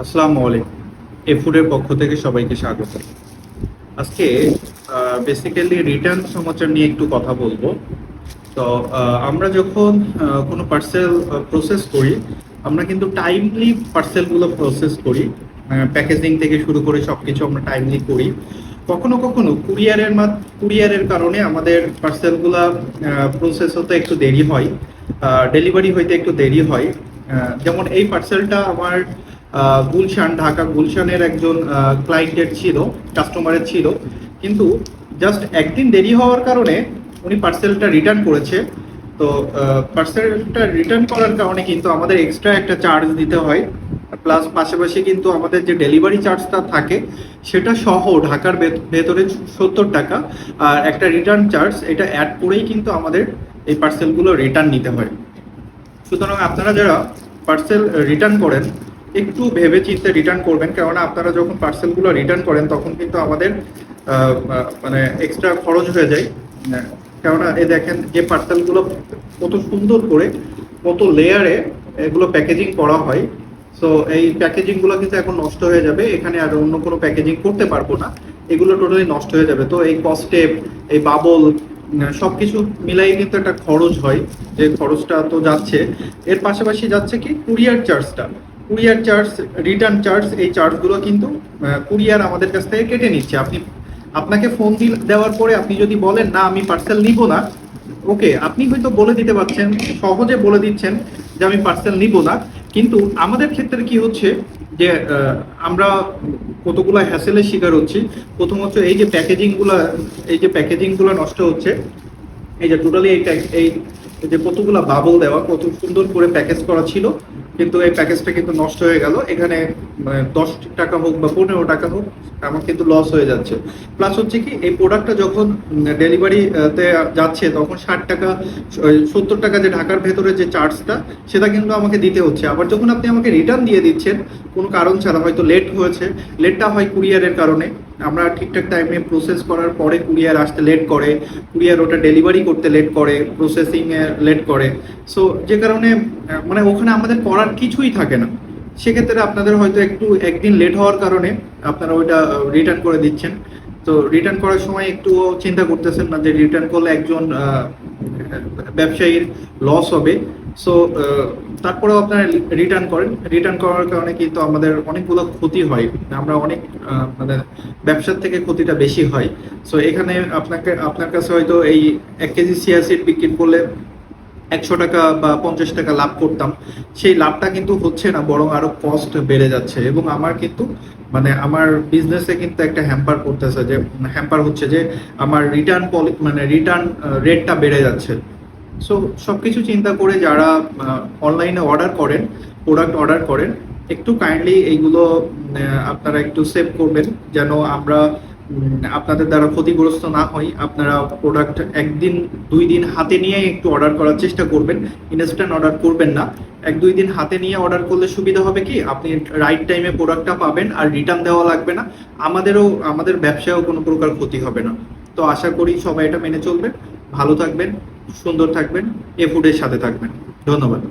আসসালামু আলাইকুম। এ ফুডের পক্ষ থেকে সবাইকে স্বাগত। আজকে বেসিক্যালি রিটার্ন সমাচার নিয়ে একটু কথা বলবো। তো আমরা যখন কোনো পার্সেল প্রসেস করি, আমরা কিন্তু টাইমলি পার্সেলগুলো প্রসেস করি। প্যাকেজিং থেকে শুরু করে সবকিছু আমরা টাইমলি করি। কখনো কখনো কুরিয়ারের কারণে আমাদের পার্সেলগুলা প্রসেস হতে একটু দেরি হয়, ডেলিভারি হইতে একটু দেরি হয়। যেমন এই পার্সেলটা আমার ঢাকা গুলশানের একজন ক্লায়েন্টের ছিল, কাস্টমারের ছিল, কিন্তু জাস্ট একদিন দেরি হওয়ার কারণে উনি পার্সেলটা রিটার্ন করেছে। তো পার্সেলটা রিটার্ন করার কারণে কিন্তু আমাদের এক্সট্রা একটা চার্জ দিতে হয়, প্লাস পাশাপাশি কিন্তু আমাদের যে ডেলিভারি চার্জটা থাকে সেটা সহ ঢাকার ভেতরে 70 টাকা, আর একটা রিটার্ন চার্জ, এটা অ্যাড করেই কিন্তু আমাদের এই পার্সেলগুলো রিটার্ন নিতে হয়। সুতরাং আপনারা যারা পার্সেল রিটার্ন করেন একটু ভেবে চিন্তে রিটার্ন করবেন, কেননা আপনারা যখন পার্সেলগুলো রিটার্ন করেন তখন কিন্তু আমাদের মানে এক্সট্রা খরচ হয়ে যায়। কেননা দেখেন যে পার্সেলগুলো কত সুন্দর করে, কত লেয়ারে এগুলো প্যাকেজিং করা হয়। সো এই প্যাকেজিংগুলো কিন্তু এখন নষ্ট হয়ে যাবে, এখানে আর অন্য কোনো প্যাকেজিং করতে পারবো না, এগুলো টোটালি নষ্ট হয়ে যাবে। তো এই কস্টে, এই বাবল, সবকিছু মিলাই কিন্তু একটা খরচ হয়, যে খরচটা তো যাচ্ছে। এর পাশাপাশি যাচ্ছে কি কুরিয়ার চার্জটা, কুরিয়ার চার্জ, রিটার্ন চার্জ, এই চার্জগুলো কিন্তু কুরিয়ার আমাদের কাছ থেকে কেটে নিচ্ছে। আপনাকে ফোন দেওয়ার পরে আপনি যদি বলেন না আমি পার্সেল নিব না, ওকে, আপনি হয়তো বলে দিতে পারছেন, সহজে বলে দিচ্ছেন যে আমি পার্সেল নিব না, কিন্তু আমাদের ক্ষেত্রে কি হচ্ছে যে আমরা কতগুলো হ্যাসেলের শিকার হচ্ছি। প্রথমত এই যে প্যাকেজিংগুলো নষ্ট হচ্ছে, এই যে টোটালি এই যে কতগুলো বাবল দেওয়া, কত সুন্দর করে প্যাকেজ করা ছিল, কিন্তু এই প্যাকেজটা কিন্তু নষ্ট হয়ে গেল। এখানে 10 টাকা হোক বা 15 টাকা হোক, আমার কিন্তু লস হয়ে যাচ্ছে। প্লাস হচ্ছে কি, এই প্রোডাক্টটা যখন ডেলিভারিতে যাচ্ছে তখন 60 টাকা, 70 টাকা যে ঢাকার ভেতরে যে চার্জটা, সেটা কিন্তু আমাকে দিতে হচ্ছে। আবার যখন আপনি আমাকে রিটার্ন দিয়ে দিচ্ছেন কোনো কারণ ছাড়া, হয়তো লেট হয়েছে, লেটটা হয় কুরিয়ারের কারণে, আমরা ঠিকঠাক টাইমে প্রসেস করার পরে কুরিয়ার আসতে লেট করে, কুরিয়ার ওটা ডেলিভারি করতে লেট করে, প্রসেসিংয়ে লেট করে। সো যে কারণে মানে ওখানে আমাদের করার কিছুই থাকে না। সেক্ষেত্রে আপনাদের হয়তো একটু একদিন লেট হওয়ার কারণে আপনারা ওইটা রিটার্ন করে দিচ্ছেন। তো রিটার্ন করার সময় একটু চিন্তা করতেছেন না যে রিটার্ন করলে একজন ব্যবসায়ীর লস হবে। সো তারপরেও আপনারা রিটার্ন করেন। রিটার্ন করার কারণে কিন্তু আমাদের অনেকগুলো ক্ষতি হয়, আমরা অনেক মানে ব্যবসার থেকে ক্ষতিটা বেশি হয়। সো এখানে আপনার কাছে হয়তো এই 1 কেজি চিয়া সিড বিক্রি করলে 100 টাকা বা 50 টাকা লাভ করতাম, সেই লাভটা কিন্তু হচ্ছে না, বরং আরো কস্ট বেড়ে যাচ্ছে। এবং আমার কিন্তু মানে আমার বিজনেসে কিন্তু একটা হ্যাম্পার হচ্ছে যে আমার রিটার্ন রেটটা বেড়ে যাচ্ছে। সো সবকিছু চিন্তা করে যারা অনলাইনে প্রোডাক্ট অর্ডার করেন, একটু কাইন্ডলি এইগুলো আপনারা একটু সেভ করবেন, যেন আমরা আপনাদের দ্বারা ক্ষতিগ্রস্ত না হই। আপনারা প্রোডাক্ট 1 দিন 2 দিন হাতে নিয়ে একটু অর্ডার করার চেষ্টা করবেন, ইনস্ট্যান্ট অর্ডার করবেন না। 1-2 দিন হাতে নিয়ে অর্ডার করলে সুবিধা হবে কি, আপনি রাইট টাইমে প্রোডাক্টটা পাবেন, আর রিটার্ন দেওয়া লাগবে না, আমাদের ব্যবসায়ও কোনো প্রকার ক্ষতি হবে না। তো আশা করি সবাই এটা মেনে চলবেন, ভালো থাকবেন, সুন্দর থাকবেন, এ ফুডের সাথে থাকবেন। ধন্যবাদ।